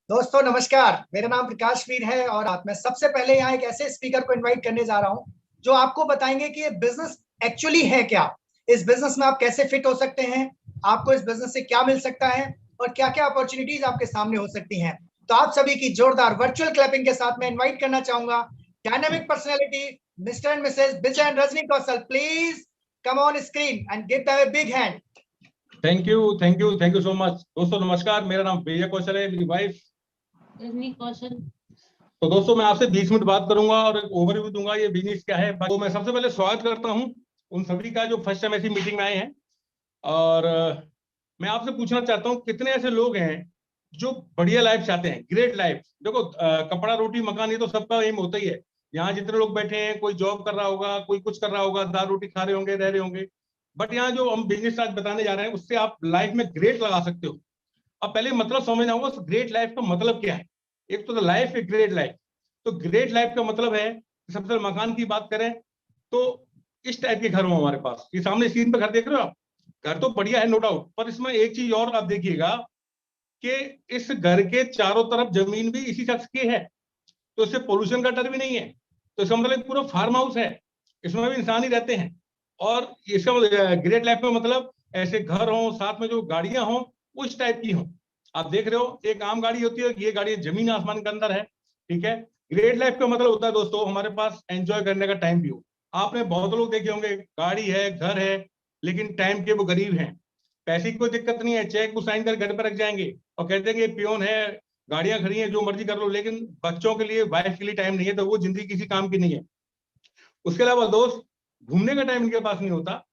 दोस्तों नमस्कार। मेरा नाम प्रकाश वीर है और मैं सबसे पहले यहाँ एक ऐसे स्पीकर को इनवाइट करने जा रहा हूँ जो आपको बताएंगे कि ये बिजनेस एक्चुअली है क्या, इस बिजनेस में आप कैसे फिट हो सकते हैं, आपको इस बिजनेस से क्या मिल सकता है और क्या क्या अपॉर्चुनिटीज आपके सामने हो सकती हैं। तो आप सभी की जोरदार वर्चुअल क्लैपिंग के साथ मैं इन्वाइट करना चाहूंगा dynamic personality Mr and Mrs Vijay and Rajni Kaushal. Please come on screen and give them a big hand. Thank you so much. दोस्तों नमस्कार, मेरा नाम विजय कौशल है, मेरी वाइफ रजनी कौशल। तो दोस्तों मैं आपसे 20 मिनट बात करूंगा और एक ओवरव्यू दूंगा ये बिजनेस क्या है। तो मैं सबसे पहले स्वागत करता हूं उन सभी का जो फर्स्ट टाइम ऐसी मीटिंग में आए हैं। और मैं आपसे पूछना चाहता हूं कितने ऐसे लोग हैं जो बढ़िया लाइफ चाहते हैं, ग्रेट लाइफ। देखो कपड़ा रोटी मकान ये तो सबका एम होता ही है। यहाँ जितने लोग बैठे हैं, कोई जॉब कर रहा होगा, कोई कुछ कर रहा होगा, दाल रोटी खा रहे होंगे, रह रहे होंगे। बट यहाँ जो हम बिजनेस आज बताने जा रहे हैं उससे आप लाइफ में ग्रेट लगा सकते हो। अब पहले मतलब समझना होगा ग्रेट लाइफ का मतलब क्या है। एक तो लाइफ, एक ग्रेट लाइफ। तो ग्रेट लाइफ का मतलब है, सबसे पहले मकान की बात करें तो इस टाइप के घर हो हमारे पास। ये सामने स्क्रीन पर घर देख रहे हो आप, घर तो बढ़िया है नो डाउट, पर इसमें एक चीज और आप देखिएगा कि इस घर के चारों तरफ जमीन भी इसी शख्स की है, तो इससे पोल्यूशन का डर भी नहीं है। तो इसका मतलब पूरा फार्म हाउस है, इसमें भी इंसान ही रहते हैं। और इसका ग्रेट लाइफ में मतलब ऐसे घर हो, साथ में जो गाड़ियां हो उस टाइप की हो। आप देख रहे हो एक आम गाड़ी होती है, ये गाड़ी जमीन आसमान के अंदर है, ठीक है। ग्रेट लाइफ का मतलब होता है दोस्तों हमारे पास एंजॉय करने का टाइम भी हो। आपने बहुत लोग देखे होंगे, गाड़ी है, घर है, लेकिन टाइम के वो गरीब हैं। पैसे की कोई दिक्कत नहीं है, चेक को साइन कर घर पर रख जाएंगे और कहते हैं कि पियोन है, गाड़ियां खड़ी हैं, जो मर्जी कर लो, लेकिन बच्चों के लिए, वाइफ के लिए टाइम नहीं है, तो वो जिंदगी किसी काम की नहीं है। उसके अलावा दोस्त घूमने का टाइम इनके पास नहीं होता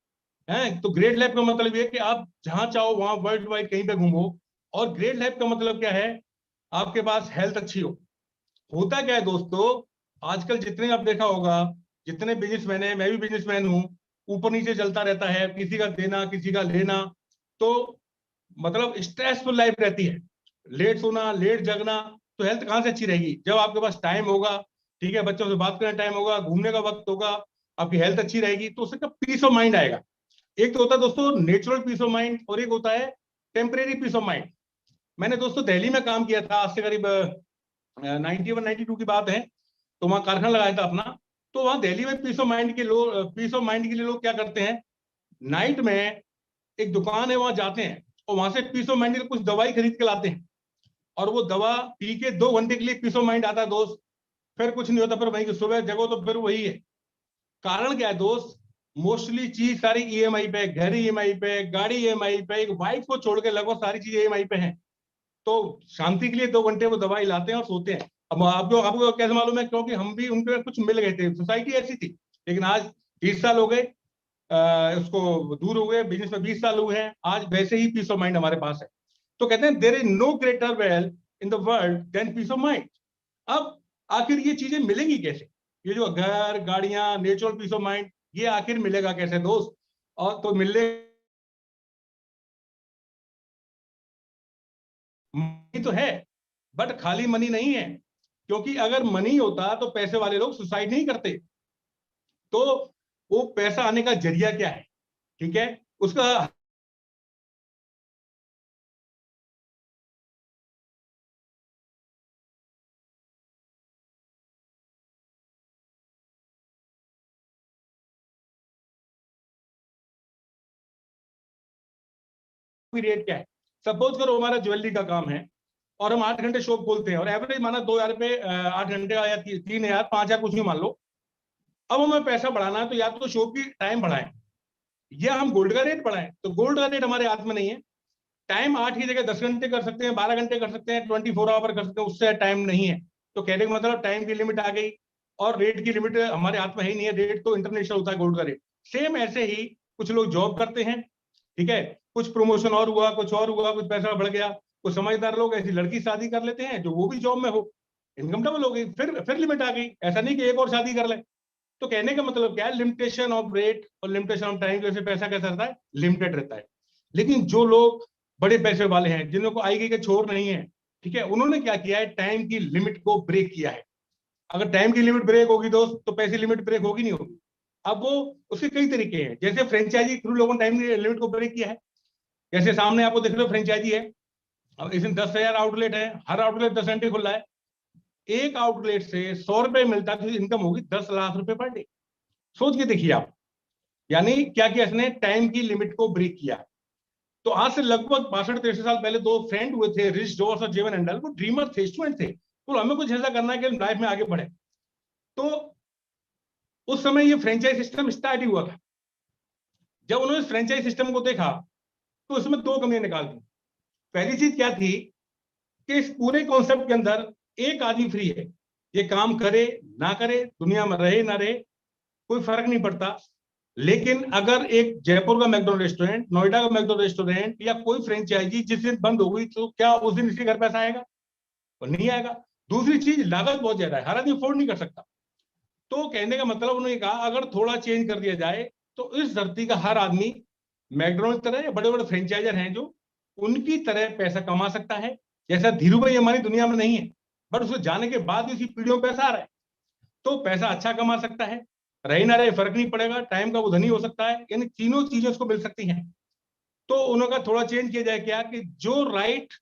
है। तो ग्रेट लाइफ का मतलब ये कि आप जहां चाहो वहां वर्ल्ड वाइड कहीं पे घूमो। और ग्रेट लाइफ का मतलब क्या है, आपके पास हेल्थ अच्छी हो। होता क्या है दोस्तों, आजकल जितने आप देखा होगा, जितने बिजनेसमैन है, मैं भी बिजनेसमैन हूँ, ऊपर नीचे चलता रहता है, किसी का देना किसी का लेना। तो मतलब स्ट्रेसफुल लाइफ रहती है, लेट सोना, लेट जगना। तो हेल्थ कहाँ से अच्छी रहेगी जब आपके पास टाइम होगा, ठीक है, बच्चों से बात करने टाइम होगा, घूमने का वक्त होगा, आपकी हेल्थ अच्छी रहेगी, तो उससे पीस ऑफ माइंड आएगा। एक तो होता है दोस्तों नेचुरल पीस ऑफ माइंड और एक होता है टेम्परेरी पीस ऑफ माइंड। मैंने दोस्तों दिल्ली में काम किया था, आज से करीब 91-92 की बात है। तो वहां कारखाना लगाया था अपना। तो वहां दिल्ली में पीस ऑफ माइंड के लिए लोग क्या करते हैं, नाइट में एक दुकान है वहां जाते हैं और वहां से पीस ऑफ माइंड के लिए कुछ दवाई खरीद के लाते हैं। और वो दवा पी के 2 घंटे के लिए पीस ऑफ माइंड आता है दोस्त, फिर कुछ नहीं होता, फिर वहीं सुबह जगो तो फिर वही है। कारण क्या है दोस्त, मोस्टली चीज सारी ईएमआई पे, घर ईएमआई पे, गाड़ी ईएमआई पे, एक वाइफ को छोड़ के लगभग सारी चीजें ईएमआई पे हैं। तो शांति के लिए 2 घंटे वो दवाई लाते हैं और सोते हैं। अब आपको आपको कैसे मालूम है, क्योंकि हम भी उनके कुछ मिल गए थे, सोसाइटी ऐसी थी। लेकिन आज 30 साल हो गए, उसको दूर हो गए, बिजनेस में 20 साल हुए हैं, आज वैसे ही पीस ऑफ माइंड हमारे पास है। तो कहते हैं there is no greater wealth in the world than peace of mind. अब आखिर ये चीजें मिलेंगी कैसे, ये जो घर, गाड़ियां, नेचुरल पीस ऑफ माइंड, ये आखिर मिलेगा कैसे दोस्त। और तो मिलने मनी तो है, बट खाली मनी नहीं है। क्योंकि अगर मनी होता तो पैसे वाले लोग सुसाइड नहीं करते। तो वो पैसा आने का जरिया क्या है, ठीक है, उसका रेट क्या है। सपोज करो हमारा ज्वेलरी का काम है और हम 8 घंटे शॉप खोलते हैं और एवरेज माना 2,000 पे 8 घंटे या 3,000, 5,000 कुछ नहीं मान लो। अब हमें पैसा बढ़ाना है तो या तो शॉप की टाइम बढ़ाएं या हम गोल्ड का रेट बढ़ाएं। तो गोल्ड का रेट हमारे हाथ में नहीं है। टाइम 8 की जगह 10 घंटे कर सकते हैं, 12 घंटे कर सकते हैं, 24 आवर कर सकते हैं, उससे टाइम नहीं है। तो कहने का मतलब टाइम की लिमिट आ गई और रेट की लिमिट हमारे हाथ में ही नहीं है। रेट तो इंटरनेशनल होता है गोल्ड का रेट। सेम ऐसे ही कुछ लोग जॉब करते हैं, ठीक है, कुछ प्रमोशन और हुआ, कुछ और हुआ, कुछ पैसा बढ़ गया, कुछ समझदार लोग ऐसी लड़की शादी कर लेते हैं जो वो भी जॉब में हो, इनकम डबल हो गई, फिर लिमिट आ गई। ऐसा नहीं कि एक और शादी कर ले। तो कहने का मतलब क्या है, लिमिटेशन ऑफ रेट और लिमिटेशन ऑफ टाइम, जैसे पैसा कैसा रहता है, लिमिटेड रहता है। लेकिन जो लोग बड़े पैसे वाले हैं, जिन लोगों को आई गई के छोर नहीं है, ठीक है, उन्होंने क्या किया है, टाइम की लिमिट को ब्रेक किया है। अगर टाइम की लिमिट ब्रेक होगी दोस्त तो पैसे लिमिट ब्रेक होगी नहीं होगी। अब वो उसके कई तरीके हैं, जैसे फ्रेंचाइजी थ्रू लोगों ने टाइम लिमिट को ब्रेक किया है। जैसे सामने आपको देख रहे हो फ्रेंचाइजी है, अब इसमें 10,000 आउटलेट है, हर आउटलेट 10 घंटे खुल रहा है, एक आउटलेट से 100 रुपए मिलता है तो इनकम होगी 10 लाख रुपए पर डे। सोच के देखिए आप, यानी क्या किया इसने, टाइम की लिमिट को ब्रेक किया। तो आज से लगभग 62-63 साल पहले दो फ्रेंड हुए थे, रिच जॉर्ज और जेवन एंडल। वो ड्रीमर थे, स्टूडेंट थे, तो हमें कुछ ऐसा करना है कि लाइफ में आगे बढ़े। तो उस समय ये फ्रेंचाइज सिस्टम स्टार्ट ही हुआ था। जब उन्होंने इस फ्रेंचाइज सिस्टम को देखा तो उसमें दो कमियां निकाल दी। पहली चीज क्या थी कि इस पूरे कॉन्सेप्ट के अंदर एक आदमी फ्री है, ये काम करे ना करे, दुनिया में रहे ना रहे, कोई फर्क नहीं पड़ता। लेकिन अगर एक जयपुर का मैकडॉनल्ड रेस्टोरेंट, नोएडा का मैकडॉनल्ड रेस्टोरेंट या कोई फ्रेंचाइजी जिस दिन बंद हो गई, तो क्या उस दिन इसके घर पैसा आएगा? और नहीं आएगा। दूसरी चीज, लागत बहुत ज्यादा है, हर आदमी अफोर्ड नहीं कर सकता। तो कहने का मतलब उन्होंने कहा अगर थोड़ा चेंज कर दिया जाए तो इस धरती का हर आदमी मैकडॉनल्ड की तरह या बड़े बड़े फ्रेंचाइजर हैं जो उनकी तरह पैसा कमा सकता है। जैसा धीरू भाई हमारी दुनिया में नहीं है, बट उसको जाने के बाद भी उसी पीढ़ियों में पैसा आ रहा है, तो पैसा अच्छा कमा सकता है, रहे ना रहे फर्क नहीं पड़ेगा, टाइम का वो धनी हो सकता है, यानी तीनों चीजें उसको मिल सकती हैं। तो उन्होंने थोड़ा चेंज किया जाए क्या कि जो राइट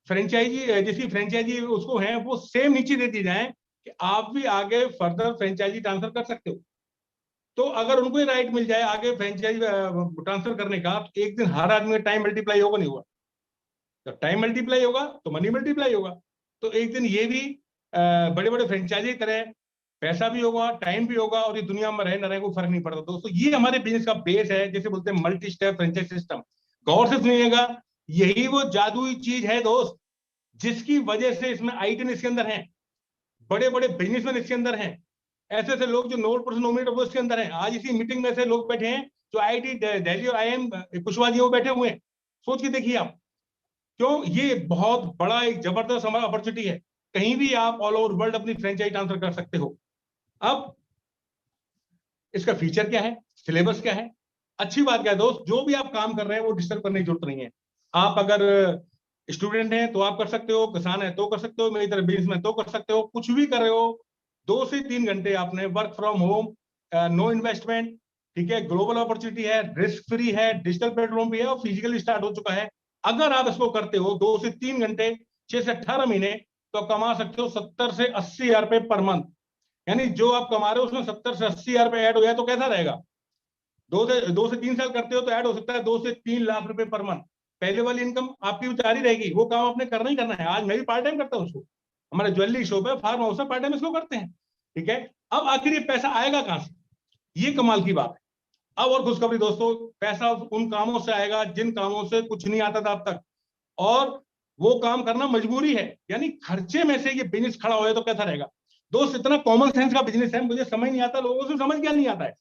फ्रेंचाइजी जिसकी फ्रेंचाइजी उसको है वो सेम नीचे दे दी जाए कि आप भी आगे फर्दर फ्रेंचाइजी ट्रांसफर कर सकते हो। तो अगर उनको ही राइट मिल जाए आगे फ्रेंचाइजी ट्रांसफर करने का, तो एक दिन हर आदमी का टाइम मल्टीप्लाई होगा नहीं हुआ? जब टाइम मल्टीप्लाई होगा तो मनी मल्टीप्लाई होगा। तो एक दिन ये भी बड़े बड़े फ्रेंचाइजी की तरह पैसा भी होगा, टाइम भी होगा, और ये दुनिया में रहे ना रहे कोई फर्क नहीं पड़ता। दोस्तों ये हमारे बिजनेस का बेस है, जिसे बोलते हैं मल्टी स्टेप फ्रेंचाइज सिस्टम। गौर से सुनिएगा, यही वो जादुई चीज है दोस्त, जिसकी वजह से इसमें आईटी इसके अंदर है, बड़े बड़े बिजनेसमैन इसके अंदर हैं, ऐसे ऐसे लोग जो नोट परसेंट नॉमिनेट वो इसके अंदर हैं। आज इसी मीटिंग में ऐसे लोग बैठे हैं जो आईटी दिल्ली और आईएम कुशवाहा जी वो बैठे हुए हैं। सोच के देखिए आप, क्यों ये बहुत बड़ा एक जबरदस्त हमारा अपॉर्चुनिटी है। कहीं भी आप ऑल ओवर वर्ल्ड अपनी फ्रेंचाइज ट्रांसफर कर सकते हो। अब इसका फीचर क्या है, सिलेबस क्या है, अच्छी बात क्या है दोस्त, जो भी आप काम कर रहे हैं वो डिस्टर्ब करने की जरूरत नहीं है। आप अगर स्टूडेंट हैं तो आप कर सकते हो, किसान है तो कर सकते हो, मेरी तरह बिजनेस में तो कर सकते हो, कुछ भी कर रहे हो, 2 से 3 घंटे आपने work from home, no investment, ठीक है, ग्लोबल अपॉर्चुनिटी है, रिस्क फ्री है, डिजिटल प्लेटफॉर्म भी है और फिजिकली स्टार्ट हो चुका है। अगर आप इसको करते हो 2 से 3 घंटे 6 से 18 महीने, तो कमा सकते हो 70 से 80 हजार रुपए पर मंथ। यानी जो आप कमा रहे हो उसमें 70 से 80 हजार रुपए ऐड हो जाए तो कैसा रहेगा? 2 से 3 साल करते हो तो ऐड हो सकता है 2 से 3 लाख रुपए पर मंथ। पहले वाली इनकम आपकी जारी रहेगी, वो काम आपने करना ही करना है। आज मैं भी पार्ट टाइम करता हूँ उसको, हमारा ज्वेलरी शॉप है, फार्म हाउस है, पार्ट टाइम इसको करते हैं, ठीक है। अब आखिर ये पैसा आएगा कहां से? ये कमाल की बात है। अब और खुशखबरी दोस्तों, पैसा उन कामों से आएगा जिन कामों से कुछ नहीं आता था अब तक, और वो काम करना मजबूरी है। यानी खर्चे में से ये बिजनेस खड़ा हो तो कैसा रहेगा दोस्त? इतना कॉमन सेंस का बिजनेस है, मुझे समझ नहीं आता, लोगों से समझ क्या नहीं आता है।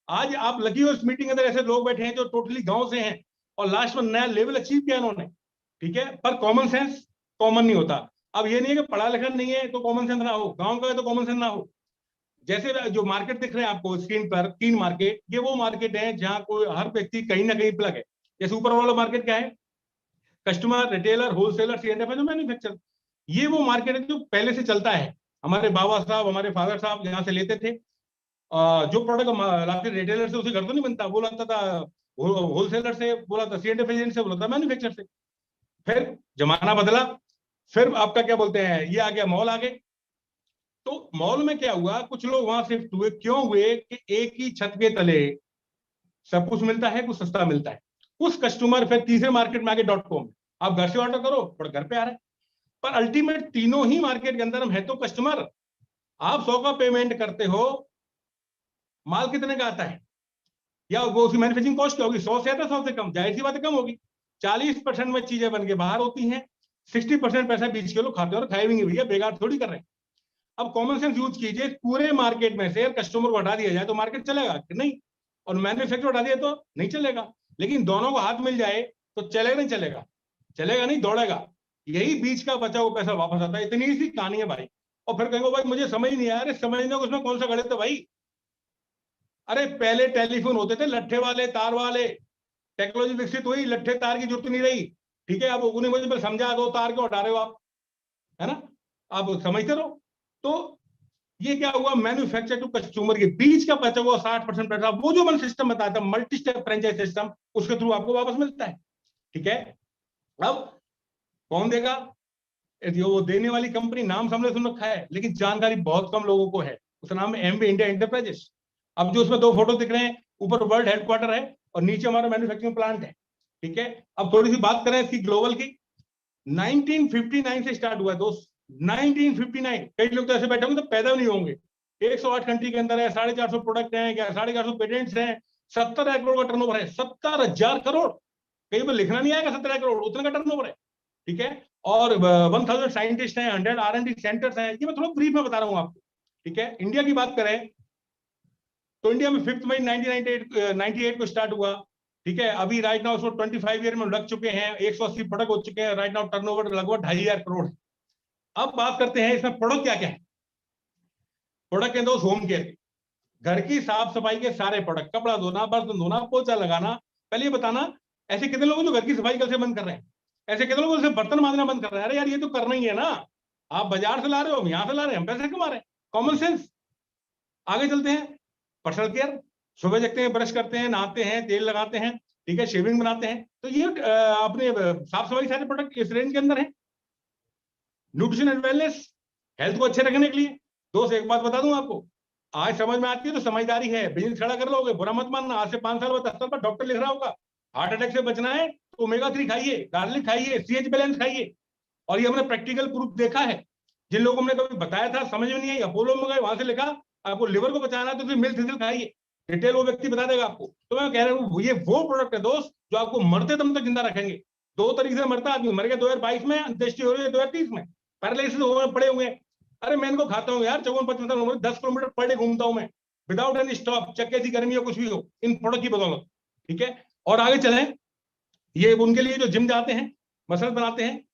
आज आप लगी हो इस मीटिंग के अंदर ऐसे लोग बैठे हैं जो टोटली गांव से हैं और लास्ट में नया लेवल अचीव किया उन्होंने, ठीक है, पर कॉमन सेंस कॉमन नहीं होता। अब ये नहीं है कि पढ़ा लिखा नहीं है तो कॉमन सेंस ना हो, गांव का है तो कॉमन सेंस ना हो। जैसे जो मार्केट दिख रहे हैं आपको स्क्रीन पर, 3 मार्केट, ये वो मार्केट है जहां कोई हर व्यक्ति कहीं ना कहीं प्लग है। जैसे ऊपर वाला मार्केट क्या है, कस्टमर, रिटेलर, होलसेलर, सीएनएफ है जो मैन्युफैक्चर। ये वो मार्केट है जो पहले से चलता है, हमारे बाबा साहब, हमारे फादर साहब यहाँ से लेते थे। जो प्रोडक्ट लाते रिटेलर से, उसे घर तो नहीं बनता, वो लाता था होलसेलर से, बोला था सीएनएफ एजेंट से, बोला था मैन्युफैक्चर से। फिर जमाना बदला, फिर आपका क्या बोलते हैं, ये आ गया, मॉल आ गए। तो मॉल में क्या हुआ, कुछ लोग वहां शिफ्ट हुए, क्यों हुए कि एक ही छत के तले सब कुछ मिलता है, कुछ सस्ता मिलता है। उस कस्टमर फिर तीसरे मार्केट में आगे .com, आप घर से ऑर्डर करो पर घर पे आ रहा है। पर अल्टीमेट तीनों ही मार्केट के अंदर हम है तो कस्टमर। आप 100 का पेमेंट करते हो, माल कितने का आता है, या वो उसकी मैन्युफैक्चरिंग कॉस्ट क्या होगी, 100 से आता है, 100 से कम, जाहिर सी बात कम होगी। 40% में चीजें बन के बाहर होती हैं, 60% पैसा बीच के लोग खाते हैं और खाए भी नहीं भैया, बेकार थोड़ी कर रहे हैं। अब कॉमन सेंस यूज कीजिए, पूरे मार्केट में से कस्टमर को हटा दिया जाए तो मार्केट चलेगा कि नहीं, और मैन्युफैक्चर हटा दिया तो नहीं चलेगा। लेकिन दोनों को हाथ मिल जाए तो चलेगा नहीं चलेगा? चलेगा नहीं, दौड़ेगा। यही बीच का बचा हुआ पैसा वापस आता है। इतनी सी कहानी है भाई। और फिर कहेंगे भाई मुझे समझ नहीं आया, अरे समझने को उसमें कौन सा गणित है भाई? अरे पहले टेलीफोन होते थे लट्ठे वाले, तार वाले, टेक्नोलॉजी विकसित हुई, लट्ठे तार की जरूरत नहीं रही, ठीक है। अब उन्हें मुझे समझा दो, तार क्यों हटा रहे हो आप, है ना, आप समझते रहो। तो ये क्या हुआ, मैन्युफैक्चर टू कंज्यूमर के बीच का बचा हुआ 60% पैसा, वो जो मैंने सिस्टम बताया था मल्टी स्टेप फ्रेंचाइज सिस्टम, उसके थ्रू आपको वापस मिलता है, ठीक है। अब कौन देगा? वो देने वाली कंपनी नाम हमने सुन रखा है, लेकिन जानकारी बहुत कम लोगों को है। उसका नाम है एमवे इंडिया एंटरप्राइजेस। अब जो उसमें 2 फोटो दिख रहे हैं, ऊपर वर्ल्ड हेडक्वार्टर है और नीचे हमारा मैन्युफैक्चरिंग प्लांट है। ठीक है, अब थोड़ी सी बात करें इसकी ग्लोबल की। 1959 से स्टार्ट हुआ है दोस्त, 1959। कई लोग तो ऐसे बैठे होंगे तो पैदा नहीं होंगे। 108 कंट्री के अंदर है, 450 प्रोडक्ट हैं, 450 पेटेंट्स हैं, 70 करोड़ का टर्नओवर है। 70,000 करोड़, कहीं पर लिखना नहीं आएगा 17 करोड़, उतना का टर्नओवर है। ठीक है, और 1000 साइंटिस्ट हैं, 100 R&D सेंटर्स हैं। ये मैं थोड़ा ब्रीफ में बता रहा हूँ आपको। ठीक है, इंडिया की बात करें तो इंडिया में 5 मई 1998 को स्टार्ट हुआ। ठीक है, अभी राइट नाउ उसको 25 ईयर में लग चुके हैं, 180 प्रोडक्ट हो चुके हैं। राइट नाउ टर्नओवर लगभग 2500 करोड़ है। अब बात करते हैं इसमें प्रोडक्ट क्या क्या है। प्रोडक्ट है दोस्त होम केयर, घर की साफ सफाई के सारे प्रोडक्ट, कपड़ा धोना, बर्तन धोना, पोछा लगाना। पहले ये बताना, ऐसे कितने लोग जो घर की सफाई कल से बंद कर रहे हैं? ऐसे कितने लोग बर्तन मांजना बंद कर रहे हैं? अरे यार ये तो करना ही है ना, आप बाजार से ला रहे हो, हम यहां से ला रहे हैं, हम पैसे कमा रहे हैं, कॉमन सेंस। आगे चलते हैं, पर्सनल केयर, सुबह जगते हैं, ब्रश करते हैं, नहाते हैं, तेल लगाते हैं, ठीक है, शेविंग बनाते हैं, तो ये अपने साफ सफाई सारे प्रोडक्ट इस रेंज के अंदर है। न्यूट्रिशन एंड वेलनेस, हेल्थ को अच्छे रखने के लिए दोस्त एक बात बता दूं आपको, आज समझ में आती है तो समझदारी है, बिजनेस खड़ा कर लोगे, बुरा मत मानना। आज से 5 साल बाद 10 साल बाद डॉक्टर लिख रहा होगा हार्ट अटैक से बचना है तो ओमेगा 3 खाइए, गार्लिक खाइए, CH बैलेंस खाइए। और ये हमने प्रैक्टिकल प्रूफ देखा है। जिन लोगों ने कभी बताया था समझ में नहीं आई, अपोलो में गए, वहां से लिखा आपको लिवर को बचाना है तो फिर मिल्क थिसिल खाइए, डिटेल वो व्यक्ति बता देगा आपको। तो मैं कह रहा हूँ ये वो प्रोडक्ट है दोस्त जो आपको मरते दम तक जिंदा रखेंगे। 2 तरीके से मरता आदमी, मर गया 2022 में, अंत्येष्टि हो रही है 2030 में, पैरालिसिस पड़े हुए। अरे मैं इनको खाता हूँ यार, 54-55 उम्र, 10 किलोमीटर पर डे घूमता हूँ मैं विदाउट एनी स्टॉप, चाहे कैसी गर्मी हो कुछ भी हो, इन प्रोडक्ट की बदौलत। ठीक है, और आगे चलें, ये उनके लिए जो जिम जाते हैं, मसल बनाते हैं,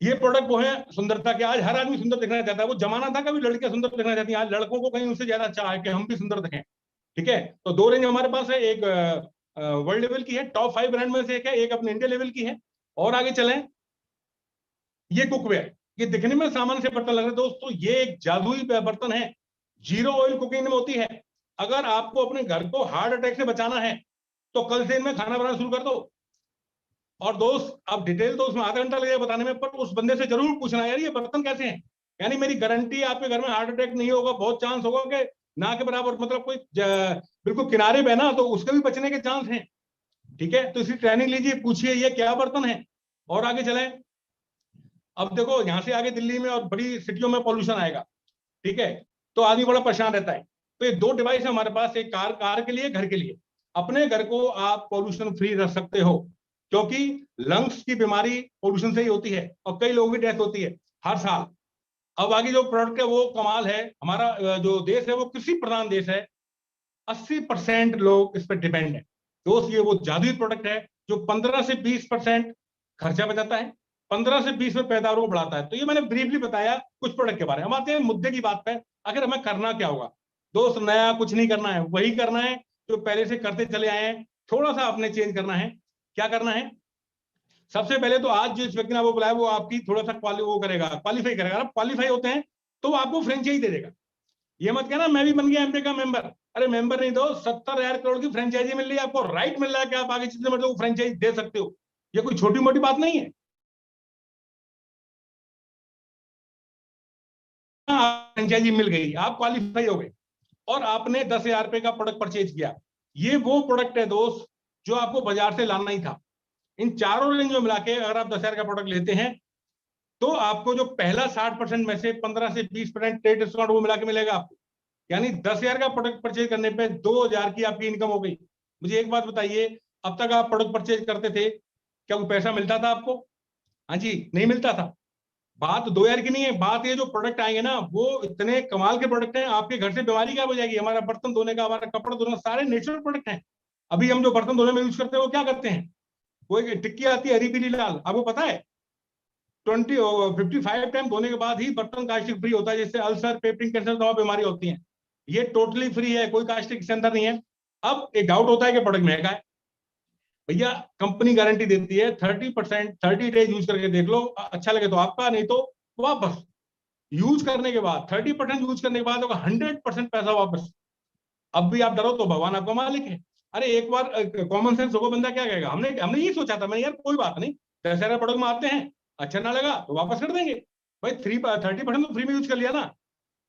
ये प्रोडक्ट वो है सुंदरता के। आज हर आदमी सुंदर दिखना चाहता है। वो जमाना था कभी लड़कियां सुंदर दिखना चाहती हैं, आज लड़कों को कहीं उनसे ज्यादा चाह है कि हम भी सुंदर दिखें। ठीक है, तो 2 रेंज हमारे पास है, एक वर्ल्ड लेवल की है, टॉप 5 ब्रांड में से एक है, एक अपने इंडिया लेवल की है। और आगे चलें, ये कुकवेयर, ये दिखने में सामान्य से बर्तन लग रहे हैं दोस्तों, ये एक जादुई बर्तन है, 0 ऑयल कुकिंग में होती है। अगर आपको अपने घर को हार्ट अटैक से बचाना है तो कल से इनमें खाना बनाना शुरू कर दो। और दोस्त अब डिटेल तो उसमें आधा घंटा लगेगा बताने में, पर उस बंदे से जरूर पूछना यार ये बर्तन कैसे हैं। यानी मेरी गारंटी आपके घर में हार्ट अटैक नहीं होगा, बहुत चांस होगा कि ना के बराबर, मतलब कोई बिल्कुल किनारे पे ना तो उसके भी बचने के चांस हैं। ठीक है, तो इसकी ट्रेनिंग लीजिए, पूछिए ये क्या बर्तन है। और आगे चले, अब देखो यहाँ से आगे दिल्ली में और बड़ी सिटियों में पॉल्यूशन आएगा। ठीक है, तो आदमी बड़ा परेशान रहता है। तो ये 2 डिवाइस है हमारे पास, एक कार के लिए, घर के लिए। अपने घर को आप पॉल्यूशन फ्री रख सकते हो, क्योंकि लंग्स की बीमारी पॉल्यूशन से ही होती है और कई लोगों की डेथ होती है हर साल। अब आगे जो प्रोडक्ट है वो कमाल है। हमारा जो देश है वो कृषि प्रधान देश है, 80% लोग इस पर डिपेंड है दोस्त। ये वो जादुई प्रोडक्ट है जो 15 से 20% खर्चा बचाता है, 15 से 20 में पैदावार को बढ़ाता है। तो ये मैंने ब्रीफली बताया कुछ प्रोडक्ट के बारे में। हम आते हैं मुद्दे की बात पे, आखिर हमें करना क्या होगा दोस्त? नया कुछ नहीं करना है, वही करना है जो पहले से करते चले आए हैं, थोड़ा सा आपने चेंज करना है। क्या करना है? सबसे पहले तो आज जो इस व्यक्ति ने वो बुलाया वो आपकी थोड़ा सा क्वालिफाई करेगा। आप क्वालिफाई होते हैं तो वो आपको फ्रेंचाइजी दे देगा। ये मत कहना मैं भी बन गया एमपी का मेंबर, अरे मेंबर नहीं दो, 70,000 करोड़ की फ्रेंचाइजी मिल रही है, आपको राइट मिल रहा है कि आप आगे जितने मतलब फ्रेंचाइजी दे सकते हो। ये कोई छोटी मोटी बात नहीं है। फ्रेंचाइजी मिल गई, आप क्वालिफाई हो गए और आपने 10,000 रुपए का प्रोडक्ट परचेज किया। ये वो प्रोडक्ट है दोस्त जो आपको बाजार से लाना ही था। इन चारों रेंज में मिला के अगर आप 10,000 का प्रोडक्ट लेते हैं तो आपको जो पहला 60% में से 15 से 20% ट्रेड डिस्काउंट वो मिला के मिलेगा आपको। यानी 10,000 का प्रोडक्ट परचेज करने पे 2,000 की आपकी इनकम हो गई। मुझे एक बात बताइए, अब तक आप प्रोडक्ट परचेज करते थे, क्या वो पैसा मिलता था आपको? हाँ जी, नहीं मिलता था। बात 2,000 की नहीं है, बात ये जो प्रोडक्ट आएंगे ना वो इतने कमाल के प्रोडक्ट हैं, आपके घर से बीमारी क्या हो जाएगी। हमारा बर्तन धोने का, हमारा कपड़ा धोने का, सारे नेचुरल प्रोडक्ट हैं। अभी हम जो बर्तन धोने में यूज करते हैं वो क्या करते हैं, वो एक टिक्की आती है हरी पीली लाल, आपको पता है 55 टाइम धोने के बाद ही बर्तन कास्टिक फ्री होता है, जिससे अल्सर, पेपरिंग, कैंसर दवा बीमारी होती है। ये टोटली फ्री है, कोई कास्टिक इसके अंदर नहीं है। अब एक डाउट होता है कि प्रोडक्ट महंगा है। भैया कंपनी गारंटी देती है 30%, 30 डेज यूज करके देख लो, अच्छा लगे तो आपका, नहीं तो वापस। यूज करने के बाद 30% यूज करने के बाद 100% पैसा वापस। अब भी आप डरो तो भगवान आपका मालिक है। अरे एक बार कॉमन सेंस होगा, बंदा क्या कहेगा, हमने ये सोचा था, मैंने यार कोई बात नहीं, 10,000 प्रोडक्ट में आते हैं, अच्छा ना लगा तो वापस कर देंगे भाई। 30% तो फ्री में यूज कर लिया ना,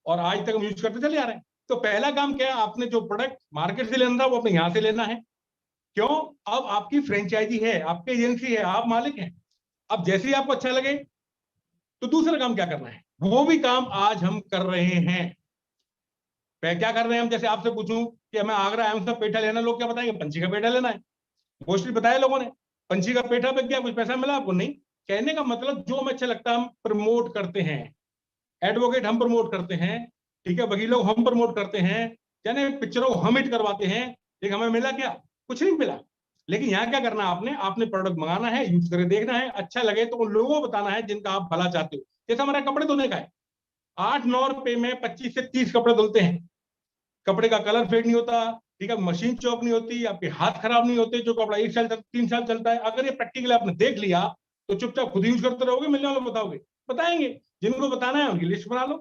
और आज तक हम यूज करते चले आ रहे हैं। तो पहला काम क्या है, आपने जो प्रोडक्ट मार्केट से लेना था वो अपने यहां से लेना है। क्यों? अब आपकी फ्रेंचाइजी है, आपकी एजेंसी है, आप मालिक हैं। अब जैसे ही आपको अच्छा लगे तो दूसरा काम क्या करना है, वो भी काम आज हम कर रहे हैं। क्या कर रहे हैं हम? जैसे आपसे पूछूं कि हमें आगरा एम्स का पेठा लेना, लोग क्या बताएंगे? पंछी का पेठा लेना है। मोस्टली बताया लोगों ने, पंछी का पेठा पे क्या कुछ पैसा मिला आपको? नहीं। कहने का मतलब जो हमें अच्छा लगता है हम प्रमोट करते हैं। एडवोकेट हम प्रमोट करते हैं, ठीक है, वकीलों हम प्रमोट करते हैं, यानी पिक्चरों को हम हिट करवाते हैं। लेकिन हमें मिला क्या? कुछ नहीं मिला। लेकिन यहाँ क्या करना है आपने? आपने प्रोडक्ट मंगाना है, यूज करके देखना है, अच्छा लगे तो उन लोगों को बताना है जिनका आप भला चाहते हो। जैसे हमारा कपड़े धोने का है, 8-9 रुपए में 25 से 30 कपड़े धुलते हैं। कपड़े का कलर फेड नहीं होता, ठीक है, मशीन चौक नहीं होती, आपके हाथ खराब नहीं होते, जो कपड़ा 1 साल 3 साल चलता है। अगर ये प्रैक्टिकली आपने देख लिया तो चुपचाप खुद यूज करते रहोगे, मिलने वालों को बताओगे, बताएंगे। जिनको बताना है उनकी लिस्ट बना लो।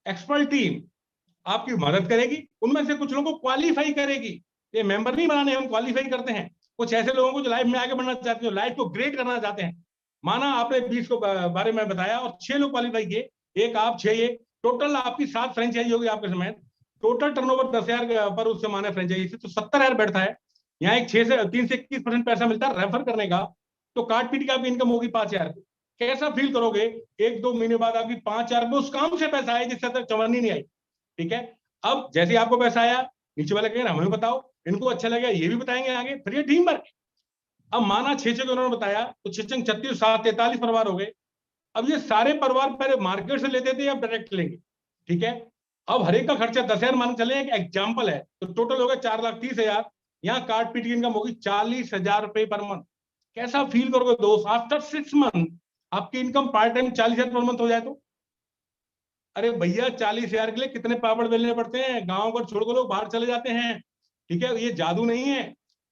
एक्सपर्ट टीम आपकी मदद करेगी, उनमें से कुछ लोगों को क्वालिफाई करेगी। ये मेंबर नहीं बनाने, हम क्वालिफाई करते हैं कुछ ऐसे लोगों को जो लाइफ में आगे बढ़ना चाहते हो, लाइफ को ग्रेट करना चाहते हैं। माना आपने 20 को बारे में बताया और 6 लोग क्वालिफाई किए, एक आप 6 ये, टोटल आपकी 7 फ्रेंचाइजी होगी आपके समय। टोटल टर्नओवर 10,000 पर उससे माने फ्रेंचाइजी से, तो 70,000 बैठता है। यहाँ एक 3 से 21% पैसा मिलता है रेफर करने का। तो काट पीट की आपकी इनकम होगी 5,000। कैसा फील करोगे 1-2 महीने बाद आपकी 5,000 उस काम से पैसा आए जिससे तक चवन्नी नहीं आई, ठीक है। अब जैसे आपको पैसा आया, नीचे वाले कहेंगे हमें बताओ, इनको अच्छा लगा ये भी बताएंगे आगे, फिर ये टीम वर्क। अब माना 6 को उन्होंने बताया तो 6 36 7 43 परिवार हो गए। अब ये सारे परिवार पहले मार्केट से लेते थे, अब डायरेक्ट लेंगे, ठीक है। अब हर एक का खर्चा 10,000 मान चले, एक एग्जाम्पल है, तो टोटल हो गया 4,30,000। यहाँ काट पीट की इनकम होगी 40,000 रुपए पर मंथ। कैसा फील करोगे दोस्त? आफ्टर 6 मंथ आपकी income part time 40,000 per month हो जाए तो? अरे भैया 40,000 के लिए कितने पापड़ बेलने पड़ते हैं, गांव को छोड़ कर लोग बाहर चले जाते हैं, ठीक है। ये जादू नहीं है।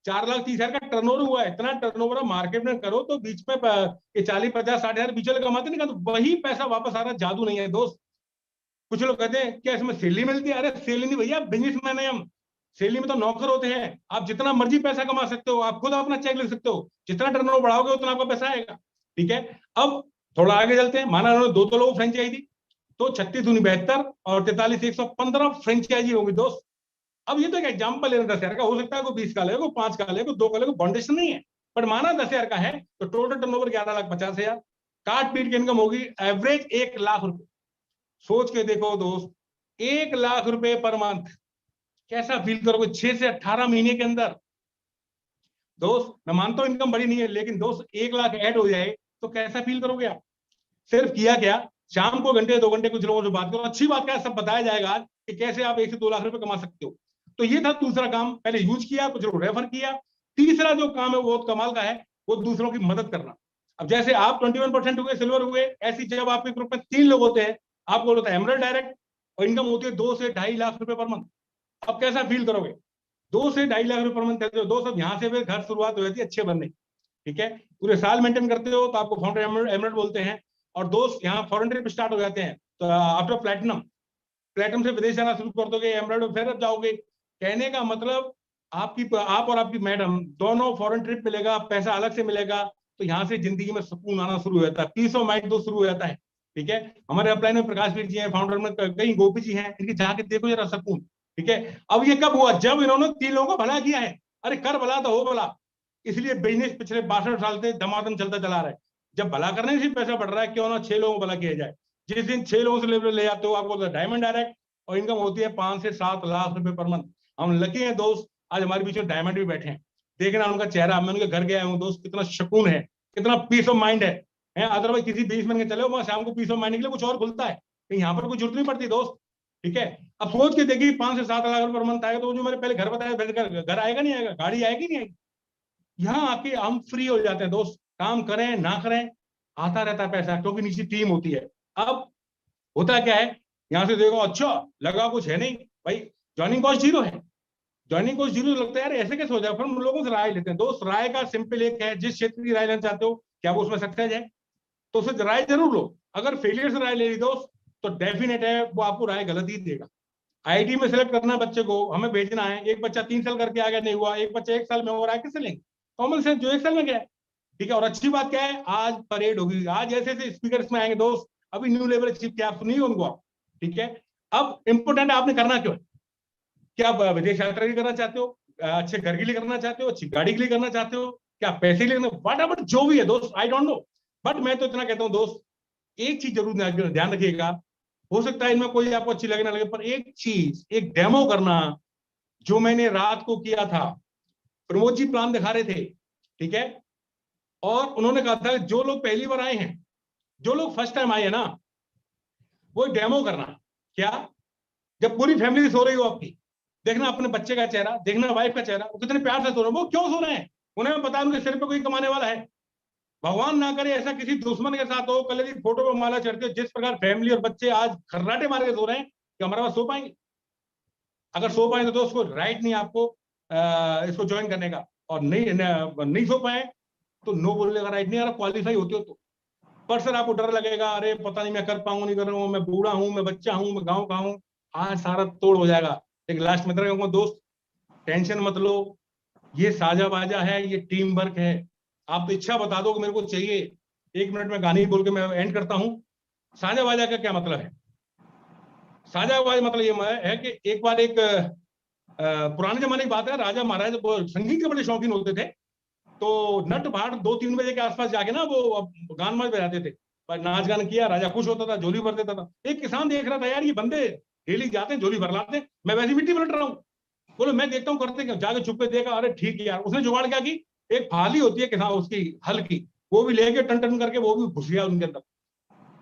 4,30,000 का टर्नओवर हुआ है, इतना टर्नओवर मार्केट में करो तो बीच में ये 40-50-60,000 बीच वाले कमाते नहीं, तो वही पैसा वापस आ रहा है। जादू नहीं है दोस्त। कुछ लोग कहते हैं क्या इसमें सैलरी मिलती है? अरे सैलरी नहीं भैया, बिजनेसमैन है हम। सैलरी में तो नौकर होते हैं। आप जितना मर्जी पैसा कमा सकते हो, आप खुद अपना चेक लिख सकते हो, जितना टर्नओवर बढ़ाओगे उतना आपका पैसा आएगा, ठीक है। अब थोड़ा आगे चलते हैं, माना उन्होंने 2 लोगों फ्रेंचाइजी दी, तो 36 दूनी 72 और 43 115 फ्रेंचाइजी होगी दोस्त। अब ये तो एक एग्जाम्पल है 10,000 का, हो सकता है कोई 20 का ले, कोई 5 का ले, कोई 2 का ले, कोई फाउंडेशन नहीं है। बट माना 10,000 का है तो टोटल टर्नओवर 11,50,000। काट पीट की इनकम होगी एवरेज 1,00,000 रुपए। सोच के देखो दोस्त, 1,00,000 रुपए पर मंथ। कैसा फील करोगे 6 से 18 महीने के अंदर? दोस्त मैं मानता हूं इनकम बड़ी नहीं है, लेकिन दोस्त 1,00,000 ऐड हो जाए तो कैसा फील करोगे आप? सिर्फ किया क्या, शाम को घंटे 2 घंटे कुछ लोगों से बात करो, अच्छी बात क्या, सब बताया जाएगा आज कि कैसे आप 1 से 2 लाख रुपए कमा सकते हो। तो ये था दूसरा काम, पहले यूज किया, कुछ लोग रेफर किया। तीसरा जो काम है वो कमाल का है, वो दूसरों की मदद करना। अब जैसे आप 21% हुए, सिल्वर हुए, ऐसी जब आपके ग्रुप में 3 लोग होते हैं, आपको होता है एमरल्ड डायरेक्ट, और इनकम होती है 2 से 2.5 लाख रुपए पर मंथ। अब कैसा फील करोगे? 2 से 2.5 लाख रुपए पर मंथ है, दो सब यहाँ से फिर घर शुरुआत हो जाती है अच्छे बनने, ठीक है। पूरे साल मेंटेन करते हो तो आपको फाउंडर एमरल्ड बोलते हैं। और दोस्त यहाँ फॉरेन ट्रिप स्टार्ट हो जाते हैं, तो आफ्टर प्लेटिनम, प्लेटिनम से विदेश जाना शुरू कर दोगे, एमरल्ड फिर अब जाओगे। कहने का मतलब आप और आपकी मैडम दोनों फॉरेन ट्रिप मिलेगा, पैसा अलग से मिलेगा, तो यहाँ से जिंदगी में सुकून आना शुरू हो जाता है, पीस ऑफ माइंड तो शुरू हो जाता है, ठीक है। हमारे अपलाइन में प्रकाश वीर जी हैं, फाउंडर में कई गोपी जी हैं, इनकी जाके देखो जरा सकून, ठीक है। अब ये कब हुआ? जब इन्होंने 3 लोगों का भला किया है। अरे कर भला तो हो भला, इसलिए बिजनेस पिछले 62 साल से धमाधम चलता चला रहा है। जब भला करने से पैसा बढ़ रहा है, क्यों ना 6 लोगों को भला किया जाए। जिस दिन 6 लोगों से लेवल ले जाते हो, आपको डायमंड डायरेक्ट, और इनकम होती है 5 से 7 लाख रुपए पर मंथ। हम लकी हैं दोस्त, आज हमारे बीच में डायमंड भी बैठे हैं। देखना उनका चेहरा, मैं उनके घर गया हूँ दोस्त, कितना सुकून है, कितना पीस ऑफ माइंड है। अदरवाइज किसी बिजनेसमैन के चले वहां शाम को पीस ऑफ माइंड के लिए कुछ और खुलता है, यहाँ पर कोई जरूरत नहीं पड़ती दोस्त, ठीक है। अब सोच के देखिए 5 से 7 लाख रुपए पर मंथ आएगा, तो जो मैंने पहले घर बताया, घर आएगा नहीं आएगा, गाड़ी आएगी नहीं आएगी। यहाँ आके हम फ्री हो जाते हैं दोस्त, काम करें ना करें आता रहता है पैसा, क्योंकि नीचे टीम होती है। अब होता क्या है, यहाँ से देखो अच्छा लगा कुछ है नहीं भाई, ज्वाइनिंग कॉस्ट 0 है। ज्वाइनिंग कॉस्ट 0 लगता है यार, ऐसे कैसे हो जाए? फिर हम लोगों से राय लेते हैं दोस्त। राय का सिंपल एक है, जिस क्षेत्र की राय लेना चाहते हो, क्या वो उसमें सक्सेस है, तो उससे राय जरूर लो। अगर फेलियर से राय ले ली दोस्त, तो डेफिनेट है वो आपको राय गलत ही देगा। आईटी में सेलेक्ट करना बच्चे को, हमें भेजना है, एक बच्चा 3 साल करके आ गया नहीं हुआ, एक बच्चा 1 साल में हो रहा है, किससे लेंगे? कॉमन सेंस जो 1 साल में गया है, ठीक है। और अच्छी बात क्या है, आज परेड होगी, आज ऐसे ऐसे स्पीकर में आएंगे दोस्त, अभी न्यू लेवल चीफ क्या आप सुनिए उनको आप, ठीक है। अब इंपोर्टेंट आपने करना क्यों है, क्या आप विदेश यात्रा के लिए करना चाहते हो, अच्छे घर के लिए करना चाहते हो, अच्छी गाड़ी के लिए करना चाहते हो, क्या पैसे के लिए, वट एवर जो भी है दोस्त, आई डोंट नो, बट मैं तो इतना कहता हूँ दोस्त, एक चीज जरूर ध्यान रखिएगा, हो सकता है इनमें कोई आपको अच्छी लगे ना लगे, पर एक चीज, एक डेमो करना, जो मैंने रात को किया था, प्रमोद जी प्लान दिखा रहे थे, ठीक है, और उन्होंने कहा था जो लोग पहली बार आए हैं, जो लोग फर्स्ट टाइम आए हैं ना, वो डेमो करना। क्या, जब पूरी फैमिली सो रही हो आपकी, देखना अपने बच्चे का चेहरा, देखना वाइफ का चेहरा, वो कितने प्यार से सो रहे हैं, वो क्यों सो रहे हैं, उन्हें पता है उनके सिर पे कोई कमाने वाला है। भगवान ना करे ऐसा किसी दुश्मन के साथ हो, कल यदि फोटो पर माला चढ़ते हो, जिस प्रकार फैमिली और बच्चे आज खर्राटे मार के सो रहे हैं, कि हमारे पास सो पाएंगे, अगर सो पाए तो उसको राइट नहीं आपको इसको ज्वाइन करने का, और नहीं सो पाए तो नो बोलने का राइट नहीं, अगर क्वालिफाई होते हो तो। पर सर आपको डर लगेगा, अरे पता नहीं मैं कर पाऊंगा नहीं कर रहा हूँ, मैं बूढ़ा हूँ, मैं बच्चा हूँ, मैं गाँव का हूँ, आज सारा तोड़ हो जाएगा। एक लास्ट में कहूंगा दोस्त, टेंशन मत लो, ये साझा बाजा है, ये टीम वर्क है। आप तो इच्छा बता दो कि मेरे को चाहिए, 1 मिनट में गाने बोल के मैं एंड करता हूँ। साझा बाजा का क्या मतलब है, साझा बाजा मतलब ये है कि एक बार एक पुराने जमाने की बात है, राजा महाराज संगीत के बड़े शौकीन होते थे, तो नट भाट 2-3 बजे के आसपास जाके ना वो गान माज बजाते थे, पर नाच गान किया, राजा खुश होता था, झोली भर देता था। एक किसान देख रहा था, यार ये बंदे डेली जाते हैं, झोली भर लाते हैं, मैं वैसी मिट्टी पलट रहा हूँ, बोलो मैं देखता हूँ करते क्या, जाके छुप के देखा, अरे ठीक है यार, उसने जुगाड़ क्या की, एक फाली होती है किसान उसकी हल की, वो भी लेके टन टन करके वो भी घुस गया उनके अंदर।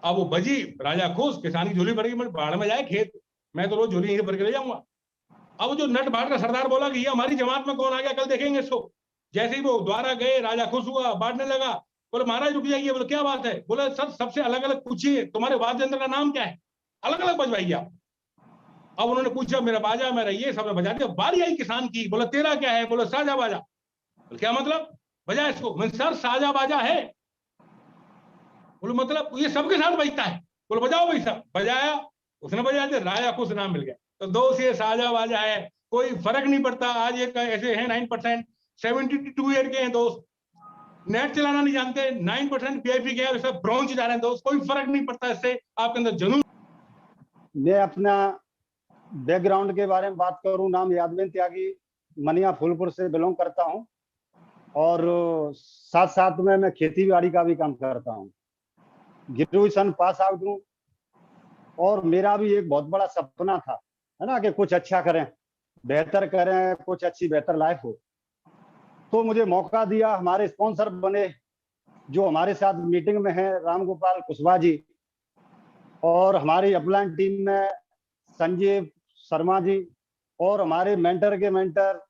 अब वो बजी, राजा खुश, किसान की झोली भर गई, बाढ़ में जाए खेत, मैं तो रोज झोली यहीं भर के ले जाऊंगा। अब जो नट भाट का सरदार बोला कि ये हमारी जमात में कौन आ गया, कल देखेंगे इसको। जैसे ही वो द्वारा गए, राजा खुश हुआ, बांटने लगा, बोले महाराज रुक जाइए, बोले क्या बात है, बोले सर सबसे अलग अलग पूछिए, तुम्हारे वाद्य यंत्र का नाम क्या है, अलग अलग बजवाइए आप। अब उन्होंने पूछा, मेरा बाजा, मेरा ये, सबने बजा दिया। बारी आई किसान की, बोला तेरा क्या है, बोला साजा बाजा। बोले क्या मतलब, बजा इसको। मैं सर साजा बाजा है। बोले मतलब ये सबके साथ बजता है। बोले बजाओ भाई साहब, बजाया, उसने बजा दिया, राजा को नाम मिल गया। तो दोस्त ये साजा बाजा है, कोई फर्क नहीं पड़ता। आज एक ऐसे हैं 9%, 72 ईयर के हैं दोस्त, नेट चलाना नहीं जानते, 9% पीआईपी के सब ब्रॉन्ज जा रहे हैं दोस्त, कोई फर्क नहीं पड़ता, इससे आपके अंदर जुनून। मैं अपना बैकग्राउंड के बारे में बात करूं, नाम यादवेंद्र त्यागी, मनिया फूलपुर से बिलोंग करता हूं, और साथ साथ में मैं खेती बाड़ी का भी काम करता हूं। ग्रेजुएशन पास आउट हूं, और मेरा भी एक बहुत बड़ा सपना था, है ना, कि कुछ अच्छा करें, बेहतर करें, कुछ अच्छी बेहतर लाइफ हो। तो मुझे मौका दिया, हमारे स्पॉन्सर बने जो हमारे साथ मीटिंग में है, राम गोपाल कुशवाहा जी, और हमारी अपलाइन टीम में संजीव शर्मा जी, और हमारे मेंटर के मेंटर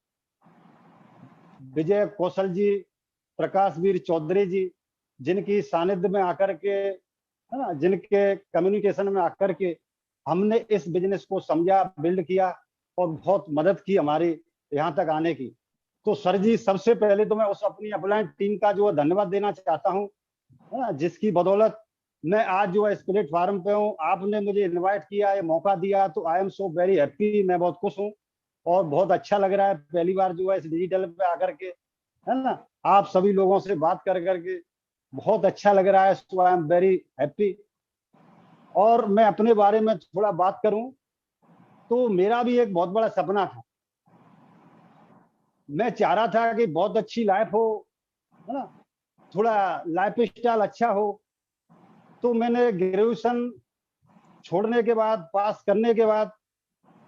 विजय कौशल जी, प्रकाश वीर चौधरी जी, जिनकी सानिध्य में आकर के, है ना, जिनके कम्युनिकेशन में आकर के हमने इस बिजनेस को समझा, बिल्ड किया, और बहुत मदद की हमारी यहाँ तक आने की। तो सर जी, सबसे पहले तो मैं उस अपनी अपलाइन टीम का जो धन्यवाद देना चाहता हूँ, है ना, जिसकी बदौलत मैं आज जो है इस प्लेटफॉर्म पे हूँ। आपने मुझे इनवाइट किया, ये मौका दिया, तो I am so very happy, मैं बहुत खुश हूँ, और बहुत अच्छा लग रहा है पहली बार जो है इस डिजिटल पे आकर के, है ना, आप सभी लोगों से बात कर करके बहुत अच्छा लग रहा है। सो आई एम वेरी हैप्पी। और मैं अपने बारे में थोड़ा बात करूं तो मेरा भी एक बहुत बड़ा सपना था, मैं चाह रहा था कि बहुत अच्छी लाइफ हो, है ना, थोड़ा लाइफ स्टाइल अच्छा हो। तो मैंने ग्रेजुएशन छोड़ने के बाद, पास करने के बाद,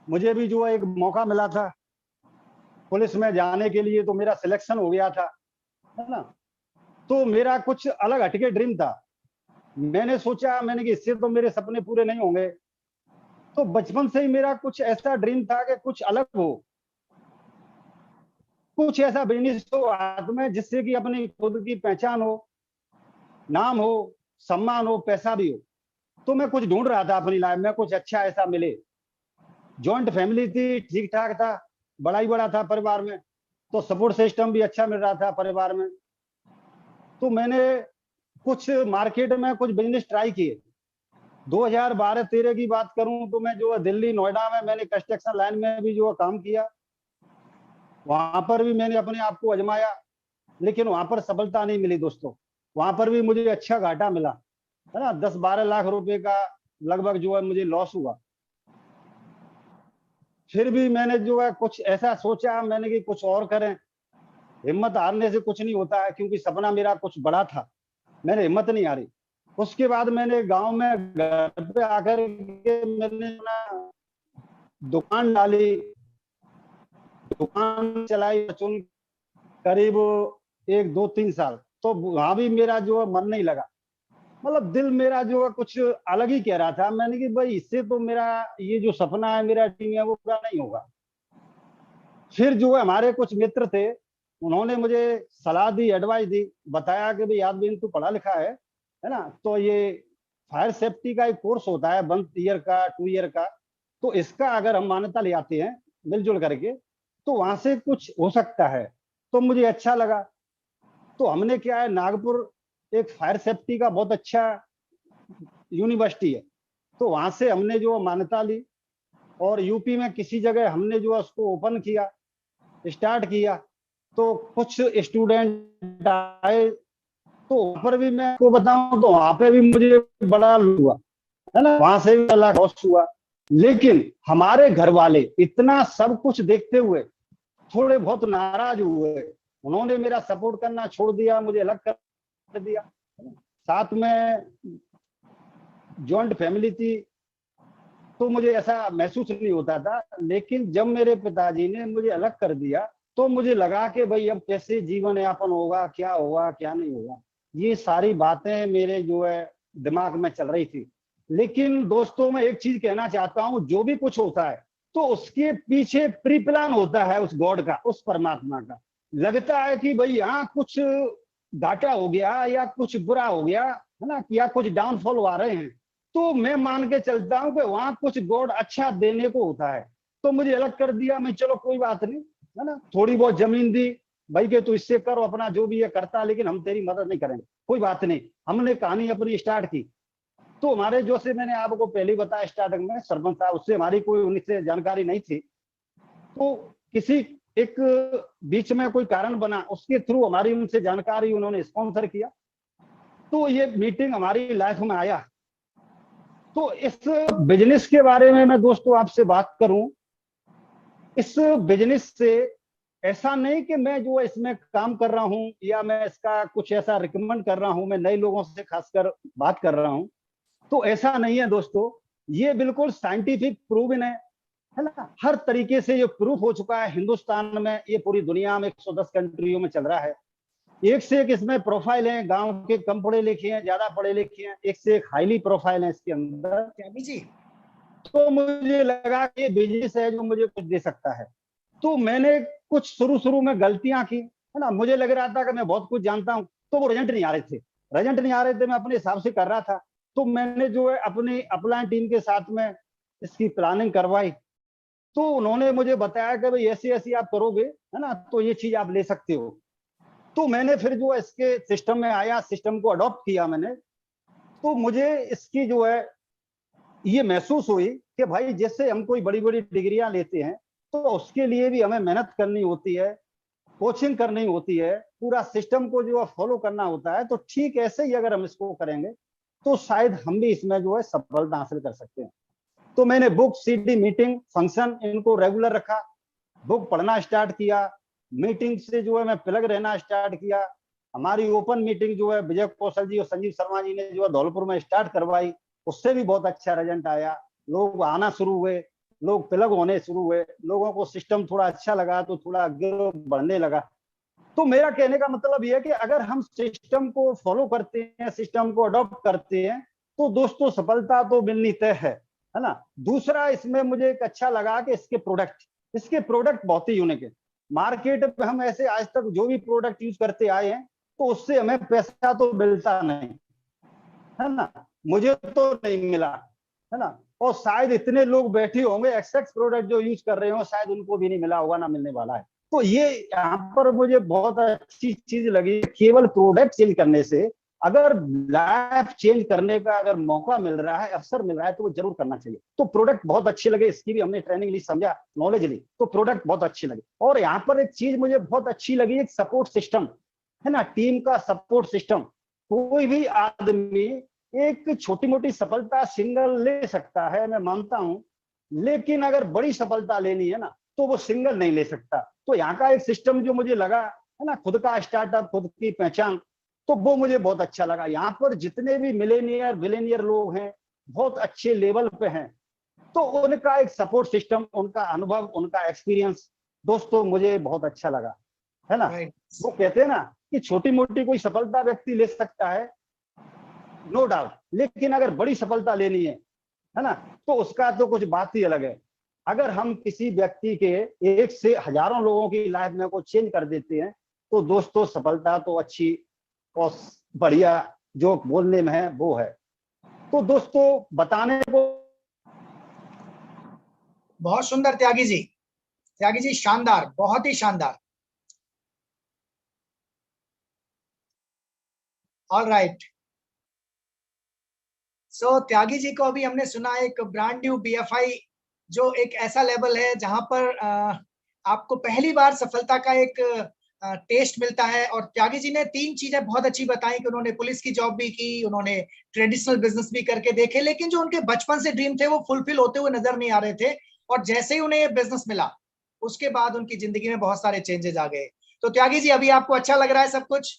मुझे भी जो है एक मौका मिला था पुलिस में जाने के लिए, तो मेरा सिलेक्शन हो गया था, है ना। तो मेरा कुछ अलग हटके ड्रीम था, मैंने सोचा, मैंने कि इससे तो मेरे सपने पूरे नहीं होंगे। तो बचपन से ही मेरा कुछ ऐसा ड्रीम था कि कुछ अलग हो, कुछ ऐसा बिजनेस हो हाथ में जिससे कि अपनी खुद की पहचान हो, नाम हो, सम्मान हो, पैसा भी हो। तो मैं कुछ ढूंढ रहा था अपनी लाइफ में, कुछ अच्छा ऐसा मिले। जॉइंट फैमिली थी, ठीक ठाक था, बड़ा ही बड़ा था परिवार में, तो सपोर्ट सिस्टम भी अच्छा मिल रहा था परिवार में। तो मैंने कुछ मार्केट में कुछ बिजनेस ट्राई किए। 2012-13 की बात करूं तो मैं जो है दिल्ली नोएडा में मैंने कंस्ट्रक्शन लाइन में भी जो काम किया, वहां पर भी मैंने अपने आप को आजमाया। लेकिन वहां पर सफलता नहीं मिली दोस्तों। वहां पर भी मुझे अच्छा घाटा मिला, है ना, 10-12 लाख रुपए का लगभग जो है मुझे लॉस हुआ। फिर भी मैंने जो है कुछ ऐसा सोचा मैंने कि कुछ और करें। हिम्मत हारने से कुछ नहीं होता है, क्योंकि सपना मेरा कुछ बड़ा था, मैंने हिम्मत नहीं हारी। उसके बाद मैंने गांव में घर पे आकर के मैंने अपना दुकान डाली, दुकान चलाई चुन करीब 1-2-3 साल। तो वहां भी मेरा जो है मन नहीं लगा, मतलब दिल मेरा जो है कुछ अलग ही कह रहा था। मैंने कि भाई इससे तो मेरा ये जो सपना है मेरा ड्रीम है वो पूरा नहीं होगा। फिर जो है हमारे कुछ मित्र थे, उन्होंने मुझे सलाह दी, एडवाइस दी, बताया कि भाई यादवीर तू पढ़ा लिखा है ना, तो ये फायर सेफ्टी का एक कोर्स होता है 1 ईयर का 2 ईयर का, तो इसका अगर हम मान्यता ले आते हैं मिलजुल करके तो वहां से कुछ हो सकता है। तो मुझे अच्छा लगा। तो हमने क्या है, नागपुर एक फायर सेफ्टी का बहुत अच्छा यूनिवर्सिटी है, तो वहां से हमने जो मान्यता ली और यूपी में किसी जगह हमने जो उसको ओपन किया, स्टार्ट किया। तो कुछ स्टूडेंट आए, तो वहां पर भी मैं आपको बताऊं तो वहां पे भी मुझे बड़ा हुआ, है ना, वहां से भी बड़ा लॉस हुआ। लेकिन हमारे घर वाले इतना सब कुछ देखते हुए थोड़े बहुत नाराज हुए, उन्होंने मेरा सपोर्ट करना छोड़ दिया, मुझे अलग कर दिया। साथ में जॉइंट फैमिली थी तो मुझे ऐसा महसूस नहीं होता था, लेकिन जब मेरे पिताजी ने मुझे अलग कर दिया तो मुझे लगा कि भाई अब कैसे जीवन यापन होगा, क्या होगा क्या नहीं होगा, ये सारी बातें मेरे जो है दिमाग में चल रही थी। लेकिन दोस्तों मैं एक चीज कहना चाहता हूं, जो भी कुछ होता है तो उसके पीछे प्री प्लान होता है उस गॉड का, उस परमात्मा का। लगता है कि भाई यहाँ कुछ घाटा हो गया या कुछ बुरा हो गया, है ना, या कुछ डाउनफॉल आ रहे हैं, तो मैं मान के चलता हूँ कि वहां कुछ गॉड अच्छा देने को होता है। तो मुझे अलग कर दिया, मैं चलो कोई बात नहीं, है ना, थोड़ी बहुत जमीन दी भाई के तू इससे करो अपना जो भी है करता, लेकिन हम तेरी मदद नहीं करेंगे, कोई बात नहीं। हमने कहानी अपनी स्टार्ट की। तो हमारे जो से मैंने आपको पहले ही बताया स्टार्टिंग में, सरपंच साहब, उससे हमारी कोई उनसे जानकारी नहीं थी। तो किसी एक बीच में कोई कारण बना, उसके थ्रू हमारी उनसे जानकारी उन्होंने स्पॉन्सर किया, तो ये मीटिंग हमारी लाइफ में आया। तो इस बिजनेस के बारे में मैं दोस्तों आपसे बात करूं, इस बिजनेस से ऐसा नहीं कि मैं जो इसमें काम कर रहा हूं या मैं इसका कुछ ऐसा रिकमेंड कर रहा हूं, मैं नए लोगों से खासकर बात कर रहा हूं, तो ऐसा नहीं है दोस्तों। ये बिल्कुल साइंटिफिक प्रूवन है ना, हर तरीके से ये प्रूफ हो चुका है हिंदुस्तान में, ये पूरी दुनिया में 110 कंट्रियों में चल रहा है। एक से एक इसमें प्रोफाइल है, गांव के कम पढ़े लिखे हैं, ज्यादा पढ़े लिखे हैं, एक से एक हाईली प्रोफाइल है इसके अंदर जी। तो मुझे लगा कि ये बिजनेस है जो मुझे कुछ दे सकता है। तो मैंने कुछ शुरू में गलतियां की, है ना, मुझे लग रहा था कि मैं बहुत कुछ जानता हूं, तो वो रिजल्ट नहीं आ रहे थे, मैं अपने हिसाब से कर रहा था। तो मैंने जो है अपनी अपलाइन टीम के साथ में इसकी प्लानिंग करवाई। तो उन्होंने मुझे बताया कि भाई ऐसी ऐसी आप करोगे, है ना, तो ये चीज आप ले सकते हो। तो मैंने फिर जो है इसके सिस्टम में आया, सिस्टम को अडॉप्ट किया मैंने। तो मुझे इसकी जो है ये महसूस हुई कि भाई जैसे हम कोई बड़ी बड़ी डिग्रियां लेते हैं तो उसके लिए भी हमें मेहनत करनी होती है, कोचिंग करनी होती है, पूरा सिस्टम को जो है फॉलो करना होता है। तो ठीक ऐसे ही अगर हम इसको करेंगे तो शायद हम भी इसमें जो है सफलता हासिल कर सकते हैं। तो मैंने बुक, सीडी, मीटिंग, फंक्शन इनको रेगुलर रखा, बुक पढ़ना स्टार्ट किया, मीटिंग से जो है मैं प्लग रहना स्टार्ट किया। हमारी ओपन मीटिंग जो है विजय कौशल जी और संजीव शर्मा जी ने जो है धौलपुर में स्टार्ट करवाई, उससे भी बहुत अच्छा रिजल्ट आया। लोग आना शुरू हुए, लोग प्लग होने शुरू हुए, लोगों को सिस्टम थोड़ा अच्छा लगा तो थोड़ा आगे बढ़ने लगा। तो मेरा कहने का मतलब यह है कि अगर हम सिस्टम को फॉलो करते हैं, सिस्टम को अडॉप्ट करते हैं, तो दोस्तों सफलता तो मिलनी तय है ना। दूसरा इसमें मुझे एक अच्छा लगा कि इसके प्रोडक्ट बहुत ही यूनिक है। मार्केट में हम ऐसे आज तक जो भी प्रोडक्ट यूज करते आए हैं तो उससे हमें पैसा तो मिलता नहीं, है ना, मुझे तो नहीं मिला, है ना, और शायद इतने लोग बैठे होंगे एक्सेक्स प्रोडक्ट जो यूज कर रहे हो शायद उनको भी नहीं मिला होगा, ना मिलने वाला है। तो ये यहाँ पर मुझे बहुत अच्छी चीज लगी, केवल प्रोडक्ट चेंज करने से अगर लाइफ चेंज करने का अगर मौका मिल रहा है, अवसर मिल रहा है, तो वो जरूर करना चाहिए। तो प्रोडक्ट बहुत अच्छे लगे, इसकी भी हमने ट्रेनिंग ली, समझा, नॉलेज ली, तो प्रोडक्ट बहुत अच्छी लगी। और यहाँ पर एक चीज मुझे बहुत अच्छी लगी, एक सपोर्ट सिस्टम। है ना, टीम का सपोर्ट सिस्टम। कोई भी आदमी एक छोटी मोटी सफलता सिंगल ले सकता है, मैं मानता हूं, लेकिन अगर बड़ी सफलता लेनी है ना तो वो सिंगल नहीं ले सकता। तो यहाँ का एक सिस्टम जो मुझे लगा, है ना, खुद का स्टार्टअप, खुद की पहचान, तो वो मुझे बहुत अच्छा लगा। यहाँ पर जितने भी मिलेनियर बिलेनियर लोग हैं, बहुत अच्छे लेवल पे हैं, तो उनका एक सपोर्ट सिस्टम, उनका अनुभव, उनका एक्सपीरियंस दोस्तों मुझे बहुत अच्छा लगा, है ना। वो कहते हैं ना कि छोटी मोटी कोई सफलता व्यक्ति ले सकता है, नो डाउट, लेकिन अगर बड़ी सफलता लेनी है ना, तो उसका तो कुछ बात ही अलग है। अगर हम किसी व्यक्ति के एक से हजारों लोगों की लाइफ में को चेंज कर देते हैं, तो दोस्तों सफलता तो अच्छी और बढ़िया जो बोलने में है वो है। तो दोस्तों बताने को बहुत सुंदर त्यागी जी, शानदार, बहुत ही शानदार। ऑल राइट, सो त्यागी जी को अभी हमने सुना एक ब्रांड न्यू BFI, जो एक ऐसा लेवल है जहां पर आपको पहली बार सफलता का एक टेस्ट मिलता है। और त्यागी जी ने 3 चीजें बहुत अच्छी बताई कि उन्होंने पुलिस की जॉब भी की, उन्होंने ट्रेडिशनल बिजनेस भी करके देखे, लेकिन जो उनके बचपन से ड्रीम थे वो फुलफिल होते हुए नजर नहीं आ रहे थे। और जैसे ही उन्हें ये बिजनेस मिला, उसके बाद उनकी जिंदगी में बहुत सारे चेंजेस आ गए। तो त्यागी जी, अभी आपको अच्छा लग रहा है सब कुछ?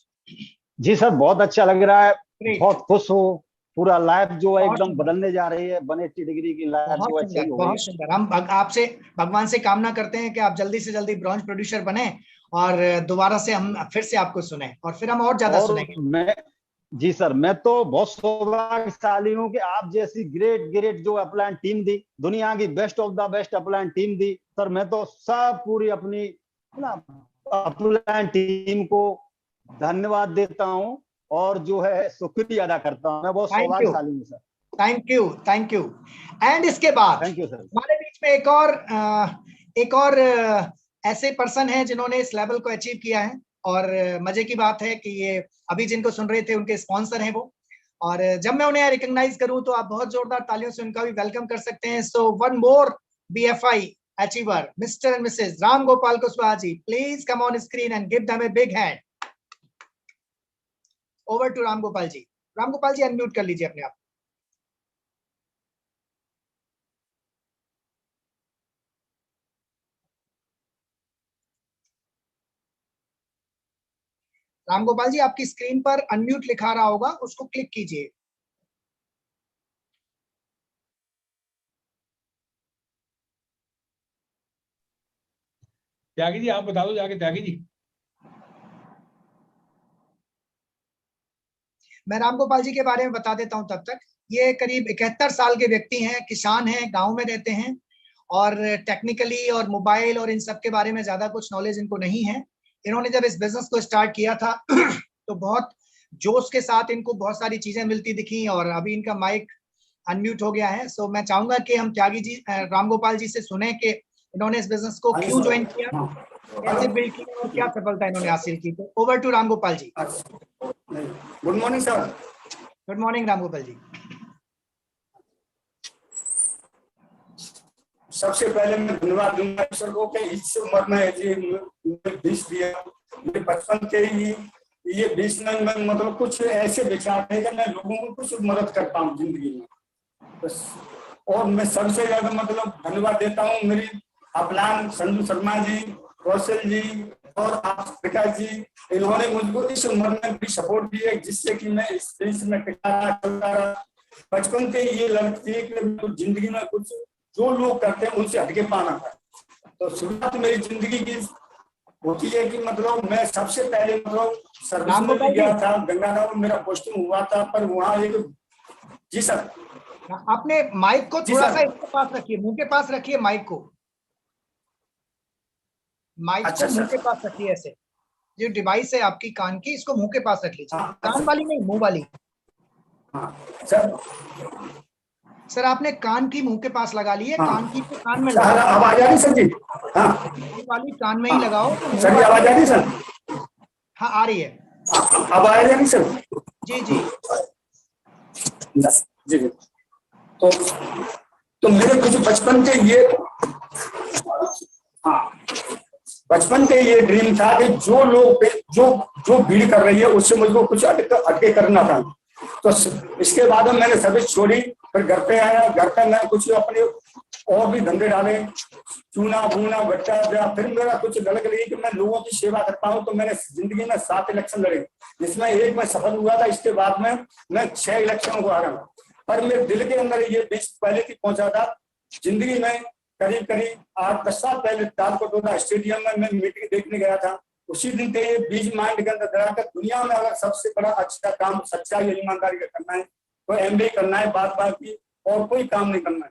जी सर, बहुत अच्छा लग रहा है, बहुत खुश हूँ। पूरा लाइफ जो है एकदम बदलने जा रही है, 180 डिग्री की लाइफ जो है चेंज हो गई। बहुत सुंदर। हम आपसे, भगवान से कामना करते हैं कि आप जल्दी से जल्दी ब्रॉन्ज प्रोड्यूसर बने और दोबारा से हम फिर से आपको सुने, और फिर हम और ज्यादा सुनेंगे। जी सर, मैं तो बहुत सौभाग्यशाली हूँ कि आप जैसी ग्रेट जो अपलाइन टीम दी, दुनिया की best of the best upline team the sir. मैं तो सब पूरी अपनी अपलाइन टीम को धन्यवाद देता हूँ और जो है शुक्रिया अदा करता हूँ। मैं बहुत सौभाग्यशाली हूँ सर। Thank you. एंड इसके बाद थैंक यू सर, हमारे बीच में एक और ऐसे पर्सन है जिन्होंने इस लेवल को अचीव किया है। और मजे की बात है कि ये अभी जिनको सुन रहे थे उनके स्पॉन्सर हैं वो। और जब मैं उन्हें रिकॉग्नाइज करूं तो आप बहुत जोरदार तालियों से उनका भी वेलकम कर सकते हैं। So one more BFI achiever, Mr and Mrs Ram Gopal Kushwaha ji, please come on screen and give them a big hand. Over to Ram Gopal ji. Ram Gopal ji, unmute कर लीजिए अपने आप। राम गोपाल जी, आपकी स्क्रीन पर अनम्यूट लिखा रहा होगा, उसको क्लिक कीजिए। त्यागी जी, आप बता दो जाके। त्यागी जी, मैं राम गोपाल जी के बारे में बता देता हूं तब तक। ये करीब 71 साल के व्यक्ति हैं, किसान हैं, गांव में रहते हैं, और टेक्निकली और मोबाइल और इन सब के बारे में ज्यादा कुछ नॉलेज इनको नहीं है। इन्होंने जब इस बिजनेस को स्टार्ट किया था तो बहुत जोश के साथ इनको बहुत सारी चीजें मिलती दिखी, और अभी इनका माइक अनम्यूट हो गया है। सो मैं चाहूंगा कि हम त्यागी जी, राम गोपाल जी से सुने कि इन्होंने इस बिजनेस को क्यों ज्वाइन किया, कैसे बिल्ड किया और क्या सफलता इन्होंने हासिल की। तो over to Ram Gopal ji. Good morning sir. Good morning Ram Gopal ji. सबसे पहले मैं धन्यवाद दूंगा ईश्वर को कि इस उम्र में बीस दिया। मेरे बचपन के ही ये 20 में मतलब कुछ ऐसे विचार है कि मैं लोगों को कुछ मदद करता हूँ जिंदगी में बस। और मैं सबसे ज्यादा मतलब धन्यवाद देता हूँ मेरी अपलान संजू शर्मा जी, कौशल जी और आप विकास जी। इन्होंने मुझको इस उम्र में भी सपोर्ट दिया जिससे कि मैं इस देश में टिका रहा। बचपन के ये लड़की कि जिंदगी में कुछ जो लोग करते हैं उनसे हटके पाना था। तो शुरुआत मेरी जिंदगी की होती है कि मतलब मैं सबसे पहले मतलब सर्विस में गया था, गंगानगर मेरा पोस्टिंग हुआ था। पर वहाँ एक जी सर, आपने माइक को थोड़ा सा इसके पास रखिए, मुंह के पास रखिए माइक को। माइक को मुंह के पास रखिए, ऐसे जो डिवाइस है आपकी कान की, इसको मुंह के पास रख लीजिए। कान वाली नहीं, मुंह वाली। सर आपने कान की मुंह के पास लगा ली है। कान की तो कान में लगाओ। आवाज आ रही सर जी? वाली कान में ही लगाओ। सर आवाज आ रही सर? हाँ आ रही है। अब आ रही सर? जी जी जी जी। तो मेरे कुछ बचपन के ये बचपन के ये ड्रीम था कि जो जो भीड़ कर रही है उससे मुझको कुछ हटके करना था। तो इसके बाद मैंने सर्विस छोड़ी, फिर घर पे आया। घर पे मैं कुछ अपने और भी धंधे डाले, चूना बूना भट्टा। फिर मेरा कुछ लग रही कि मैं लोगों की सेवा करता हूँ। तो मैंने जिंदगी में 7 इलेक्शन लड़े, जिसमें एक में सफल हुआ था। इसके बाद में मैं 6 इलेक्शन को आ रहा हूँ। पर मेरे दिल के अंदर ये बीज पहले की पहुंचा था। जिंदगी में करीब 8-10 साल पहले तालकोटोला स्टेडियम में मैं मीटिंग देखने गया था। उसी दिन के ये बीज माइंड के अंदर दरा कर दुनिया में अगर सबसे बड़ा अच्छा काम सच्चाई और ईमानदारी का करना है तो MBA करना है, बात की और कोई काम नहीं करना है।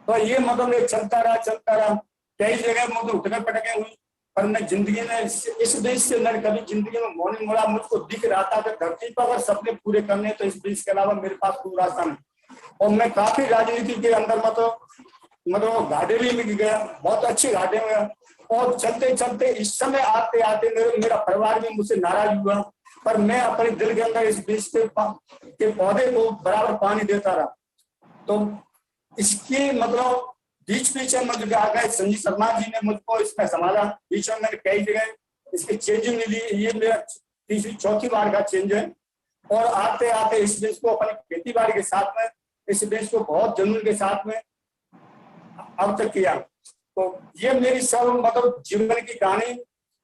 तो ये मतलब चलता रहा। कई जगह मतलब उठने पटके हुई, पर मैं जिंदगी में इस बीच से मैंने कभी जिंदगी में मोड़ नहीं मोड़ा। मुझको दिख रहा था कि धरती पर अगर सपने पूरे करने तो इस बीच के अलावा मेरे पास कोई रास्ता नहीं। और मैं काफी राजनीति के अंदर मतलब घाटे भी मिल गया, बहुत अच्छे घाटे में। और चलते चलते इस समय आते आते मेरा परिवार भी मुझसे नाराज हुआ, पर मैं अपने दिल के अंदर इस बीज के पौधे को बराबर पानी देता रहा। तो इसके मतलब बीच मुझे आ गए संजीव शर्मा जी ने मुझको इसमें संभाला। बीच में मैंने कई जगह इसकी चेंजिंग मिली। ये मेरा तीसरी चौथी बार का चेंज है। और आते आते इस बीज को अपनी खेती बाड़ी के साथ में, इस बीज को बहुत जुनून के साथ में अब तक किया। तो ये मेरी सब मतलब जीवन की कहानी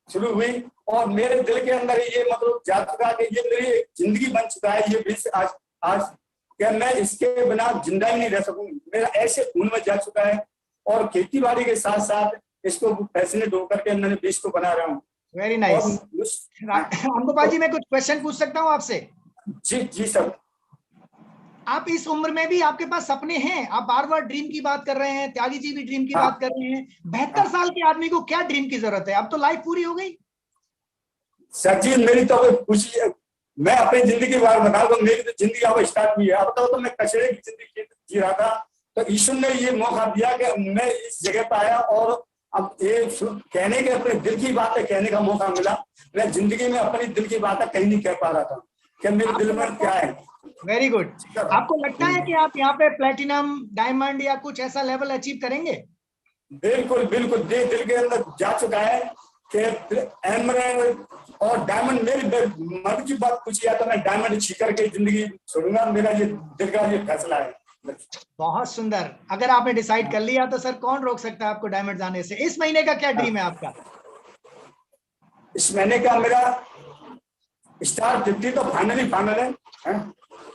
शुरू हुई। और मेरे दिल के अंदर ये मतलब जा चुका कि ये मेरी जिंदगी बन चुका है। ये बीज आज क्या मैं इसके बिना जिंदा ही नहीं रह सकूंगा। मेरा ऐसे खून में जा चुका है। और खेती बाड़ी के साथ साथ इसको पैशनेट होकर के मैंने बीज को बना रहा हूँ। Very nice. रामगोपाल जी, मैं कुछ क्वेश्चन पूछ सकता हूँ आपसे? जी सर। आप इस उम्र में भी आपके पास सपने हैं, आप बार बार ड्रीम की बात कर रहे हैं, त्यागी जी भी ड्रीम की बात कर रहे हैं। 72 साल के आदमी को क्या ड्रीम की जरूरत है? अब तो लाइफ पूरी हो गई। सर जी मेरी तो कुछ, मैं अपनी जिंदगी के बारे में बताऊं तो मेरी तो जिंदगी अब स्टार्ट हुई है। अब तो मैं कचरे की जिंदगी जी रहा था, तो ईश्वर ने ये मौका दिया कि मैं इस जगह पर आया। और अब ये कहने के अपने दिल की बातें कहने का मौका मिला। मैं जिंदगी में अपनी दिल की बातें कहीं नहीं कह पा रहा था कि मेरे दिल में क्या है। Very good. आपको लगता है कि आप यहाँ पे प्लेटिनम, डायमंड या कुछ ऐसा लेवल अचीव करेंगे? बिल्कुल बिल्कुल, दिल के अंदर जा चुका है कि एमराल्ड और डायमंड। मेरी मन की बात पूछी है तो मैं डायमंड छीकर के जिंदगी छोड़ूंगा। मेरा ये दिल का ये फैसला है। बहुत सुंदर। अगर आपने डिसाइड कर लिया तो सर कौन रोक सकता है आपको डायमंड जाने से? इस महीने का क्या ड्रीम है आपका? इस महीने का मेरा स्टार 50 तो फाइनल है।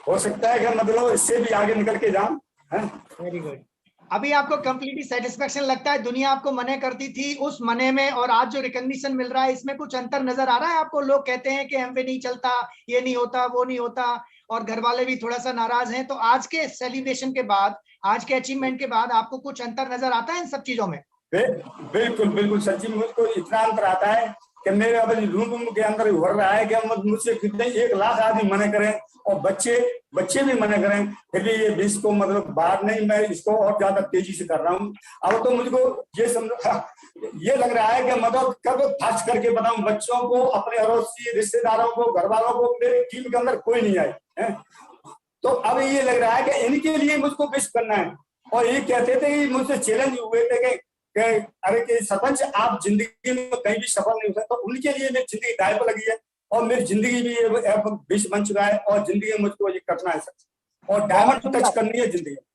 हो सकता है कि मतलब इससे भी आगे निकल के जाऊं। Very good. अभी आपको कंप्लीटली सेटिस्फेक्शन लगता है? दुनिया आपको मने करती थी उस मने में और आज जो रिकॉग्निशन मिल रहा है इसमें कुछ अंतर नजर आ रहा है आपको? लोग कहते हैं कि एमवे नहीं चलता, ये नहीं होता, वो नहीं होता, और घर वाले भी थोड़ा सा नाराज हैं। तो आज के सेलिब्रेशन के बाद, आज के अचीवमेंट के बाद आपको कुछ अंतर नजर आता है इन सब चीजों में? बिल्कुल बिल्कुल सच्ची, मुझको इतना अंतर आता है कि मेरे अब रूम के अंदर उभर रहा है कि मुझसे कितने 1 लाख आदमी मने करें और बच्चे भी मने करें, फिर भी ये बीज को मतलब बाहर नहीं, मैं इसको और ज्यादा तेजी से कर रहा हूँ। अब तो मुझको ये लग रहा है कि मतलब कब फर्स्ट करके बताऊं बच्चों को, अपने अड़ोसी रिश्तेदारों को, घर वालों को, मेरे टीम के अंदर कोई नहीं आई है। तो अब ये लग रहा है कि इनके लिए मुझको विश करना है। और ये कहते थे कि मुझसे चैलेंज हुए थे कि अरे कि सरपंच आप जिंदगी में कहीं भी सफल नहीं हो सकते। तो उनके लिए मेरी जिंदगी दाएं पर लगी है और मेरी जिंदगी भी विश बन चुका है और जिंदगी में मुझको ये करना है और डायमंड टच करनी है जिंदगी।